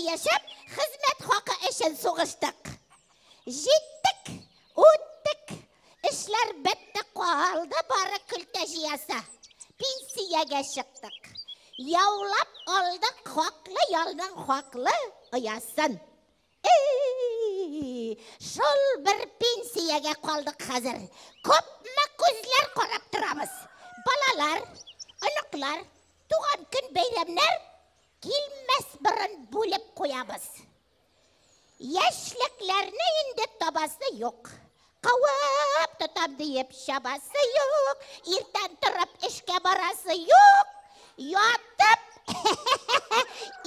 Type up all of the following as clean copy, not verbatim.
яшап, хизмет хақы үшін соғыштық. Жеттік, өттік, ішлер бітті қалды бары күлті жияса. Пенсияға шықтық. Яулап алдық хақлы, ялның хақлы ұясын. Шол бір пенсияға қалдық қазір. Көпмі көзлер қарап тұрамыз. Балалар, ұнықлар, туған күн бейремнер келмес бұрын бөліп қоямыз. Яшіліклеріне енді табасы жоқ. Қауап тұтам дейіп шабасы жоқ. Ертен тұрып ішке барасы жоқ. Ятып,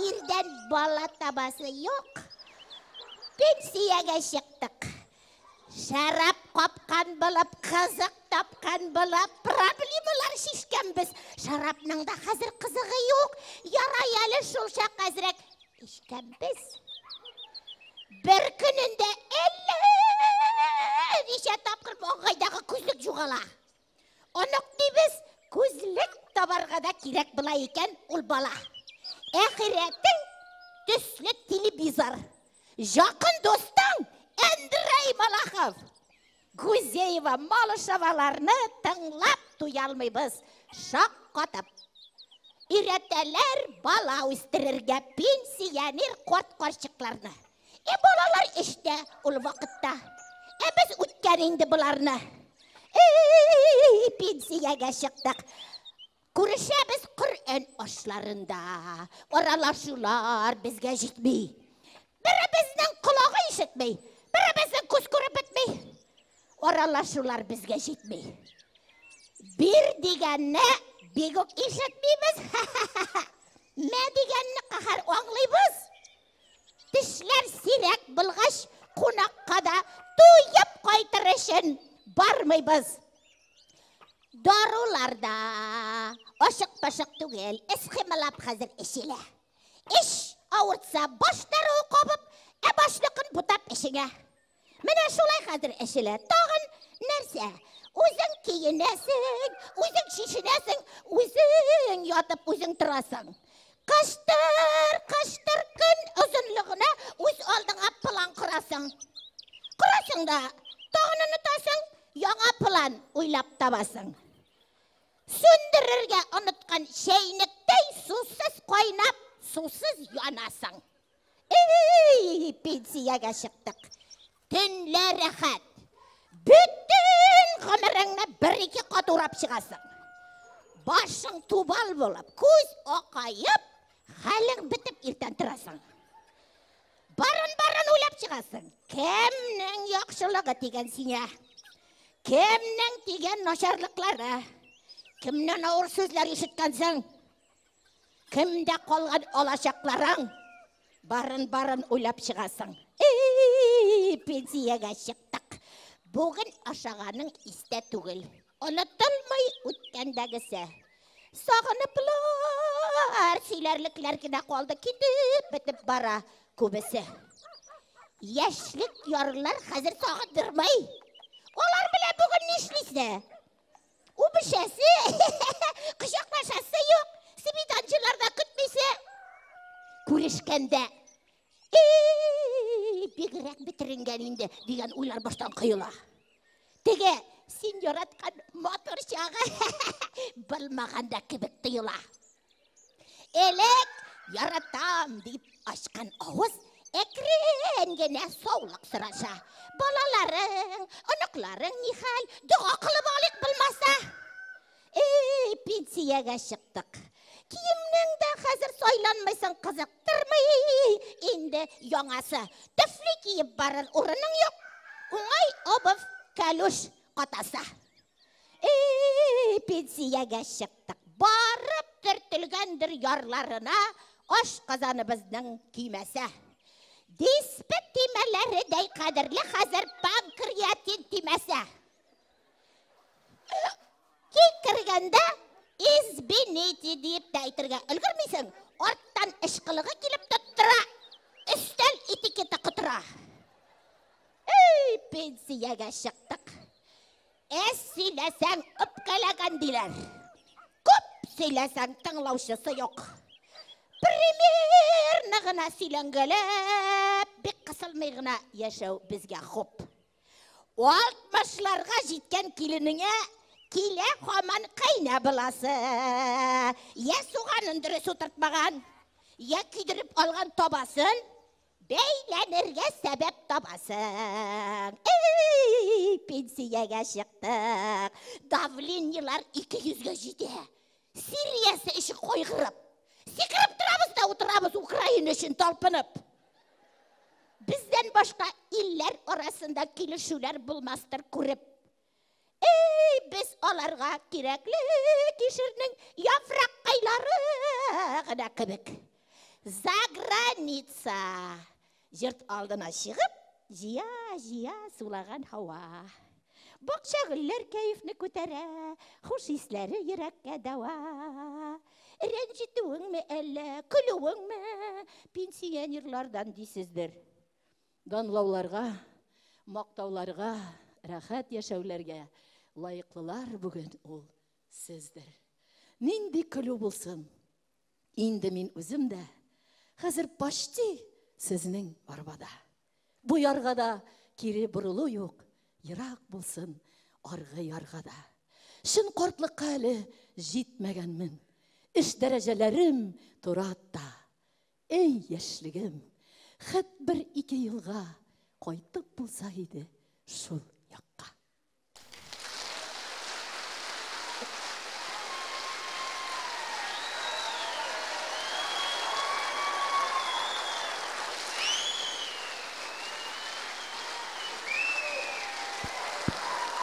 елден бала табасы жоқ. Пенсияға шықтық. Шарап қапқан болып, қызық тапқан болып, проблемалар шешкен біз. Шарапның да қазір қызығы жоқ. Ярай әлі шолшақ қазірек ішкен біз. Бір күнінде неше тапқыр оңғайдағы көзлік жоғала. Онық дейбіз, көзлік табарға да керек бұла екен ол бала. Әхиреттің түслі телевизор. Жақын достың Андрей Малахов. Гузеева Малышеваларны тыңлап туялмайбыз. Шақ қатып. Үйретелер бала өстірерге пенсионер қорт-қоршықларны. Балалар іште ол вақытта. Біз өткен енді бұларны. Пенсияға шықтық. Көрішеміз Құр'ан ашларында. Оралашулар бізге жетмей. Бірі біздің құлағы ешітмей. Бірі біздің көз көріп бітмей. Оралашулар бізге жетмей. Bir дегенні бегік ешітмейміз. Мә дегенні қағар оңлайбыз. Тішлер сирек бұлғаш қонаққа да тойып қайтыр үшін бармайбыз. Даруларда ашық-пашық түгел, іс-қимылап қазір ішілі. Іш ауыртса баштары қабып, башлықын бұтап ішіңе. Міне шулай қазір ішілі. Тағын нәрсе? Өзің кейінесің, өзің шешінесің, өзің ятып, өзің тұрасың. Қаштыр күн ұзынлығына өз алдыңа план құрасың. Құрасың да, тағын ұнытасың, яңа план ойлап табасың. Сөндірірге ұнытқан шейніктей сусыз қойнап, сусыз янасың. Пенсияға шықтық. Түнлі рахат. Бүттін ғымырыңны бір-екі қатурап шығасың. Башың тубал болып, көз оқайып, халің бітіп ертен тұрасың. Барын ойлап шығасың. Кемнің яқшылығы деген сіне? Кемнің деген нашарлықлары? Кімнің ауыр сөзлер ешіткансың? Кімде қолған олашақларың? Барын ойлап шығасың. Пенсияға шықтық. Бүгін ашағаның істе түгіл. Ұнытылмай өткендегісі. Сағыныплар, сөйлерліклеркіне қолды кетіп, бітіп бара көбісі. Яшілік ярылар қазір сағындырмай. Олар біле бүгін нешлесі? Өбішесі, құшақлашасы жоқ, свиданчыларда күтмесі. Көрішкенде, бегірек бітірінгенінде деген ойлар баштан қиыла. Теге, сен яратқан мотор шағы білмағанда кебік тыйыла. Елек, яратам deyip ашқан ауыз, әкіренгене саулық сұраша. Балаларың, ұнықларың нихал, дұға қылып алық білмаса. Пенсияға шықтық. Киімнің де қазір сойланмайсың қызықтырмай. Енді яңасы, түфлі киіп барыр ұрының жоқ. Оңай обыв кәлуш қатаса. Пенсияға шықтық. Барып түртілгендір ярларына ош қазаны біздің күймесі. Деспі тимелері дәй қадірлі қазір панкреатин тимесі. Кей кіргенде избенеті дейіп дәйтірге үлгірмейсің. Орттан ішқылығы келіп тұттыра. Үстел этикеті құтыра. Пенсияға шықтық. Сөйлесең үпкәләген дейлер. Көп сөйлесең тыңлаушысы жоқ. Премьер Арны гына сөйләнгәләп, бик кысылмый гына яшәү безгә хуп. 60-ларга җиткән киленеңә килә һаман кайна буласы. Я суганын дөрес утыртмаган, я кидереп алган табасын, бәйләнергә сәбәп табасын. Пенсиягә чыктык. Давлениялар 200-гә җитә. Сириясе ишек койгырып. Сикереп торабыз да утырабыз Украина өчен талпынып. Бездән башка илләр арасында килешүләр булмастыр күреп. Без аларга кирәкле кишернең яфраккайлары гына кебек. Заграница. Җырт алдына чыгып, җыя сулаган һава. Бакча гөлләр кәефне күтәрә, хуш исләре йөрәккә дәва. Рәнҗетүеңме әллә, көлүеңме, пенсионерлардан дисездер. Данлауларга, мактауларга, рәхәт яшәүләргә лайыклылар бүген ул сездер. Нинди көлү булсын, инде мин үзем дә хәзер почти сезнең арбада. Бу яргада кире борылу юк, ерак булсын аргы яргада. Шын картлыкка әле җитмәгәнмен, эш дәрәҗәләрем туратта. Эй яшьлегем, хәт 1-2 елга кайтып булса иде шул